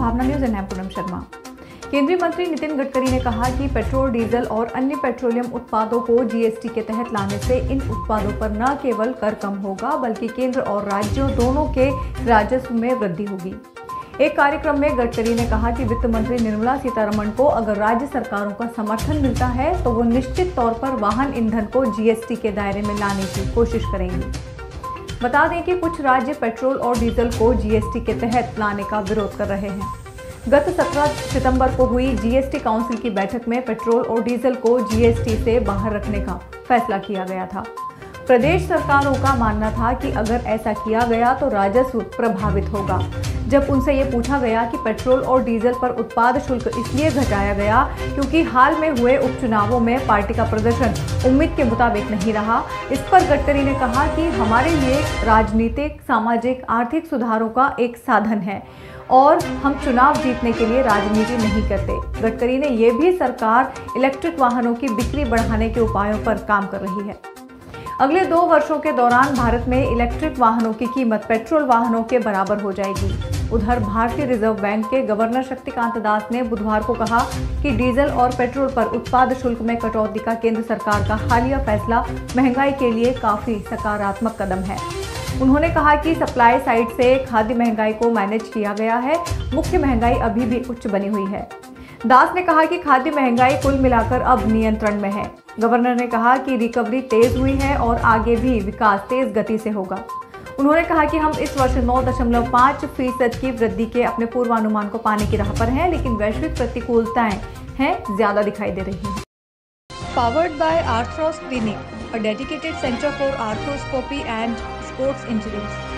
Bhavna news and Poonam Sharma. केंद्रीय मंत्री नितिन गडकरी ने कहा कि पेट्रोल, डीजल और अन्य पेट्रोलियम उत्पादों को जीएसटी के तहत लाने से इन उत्पादों पर न केवल कर कम होगा बल्कि केंद्र और राज्यों दोनों के राजस्व में वृद्धि होगी। एक कार्यक्रम में गडकरी ने कहा कि वित्त मंत्री निर्मला सीतारमण को अगर राज्य सरकारों का समर्थन मिलता है तो वो निश्चित तौर पर वाहन ईंधन को जीएसटी के दायरे में लाने की कोशिश करेंगी। बता दें कि कुछ राज्य पेट्रोल और डीजल को जीएसटी के तहत लाने का विरोध कर रहे हैं। गत 17 सितंबर को हुई जीएसटी काउंसिल की बैठक में पेट्रोल और डीजल को जीएसटी से बाहर रखने का फैसला किया गया था। प्रदेश सरकारों का मानना था कि अगर ऐसा किया गया तो राजस्व प्रभावित होगा। जब उनसे ये पूछा गया कि पेट्रोल और डीजल पर उत्पाद शुल्क इसलिए घटाया गया क्योंकि हाल में हुए उपचुनावों में पार्टी का प्रदर्शन उम्मीद के मुताबिक नहीं रहा, इस पर गडकरी ने कहा कि हमारे लिए राजनीतिक, सामाजिक, आर्थिक सुधारों का एक साधन है और हम चुनाव जीतने के लिए राजनीति नहीं करते। गडकरी ने यह भी सरकार इलेक्ट्रिक वाहनों की बिक्री बढ़ाने के उपायों पर काम कर रही है। अगले 2 वर्षों के दौरान भारत में इलेक्ट्रिक वाहनों की कीमत पेट्रोल वाहनों के बराबर हो जाएगी। उधर भारतीय रिजर्व बैंक के गवर्नर शक्तिकांत दास ने बुधवार को कहा कि डीजल और पेट्रोल पर उत्पाद शुल्क में कटौती का केंद्र सरकार का हालिया फैसला महंगाई के लिए काफी सकारात्मक कदम है। उन्होंने कहा कि सप्लाई साइड से खाद्य महंगाई को मैनेज किया गया है, मुख्य महंगाई अभी भी उच्च बनी हुई है। दास ने कहा कि खाद्य महंगाई कुल मिलाकर अब नियंत्रण में है। गवर्नर ने कहा कि रिकवरी तेज हुई है और आगे भी विकास तेज गति से होगा। उन्होंने कहा कि हम इस वर्ष 9.5% की वृद्धि के अपने पूर्वानुमान को पाने की राह पर हैं, लेकिन वैश्विक प्रतिकूलताएं हैं ज्यादा दिखाई दे रही हैं। Powered by Arthros Clinic, a dedicated center for arthroscopy and sports injuries.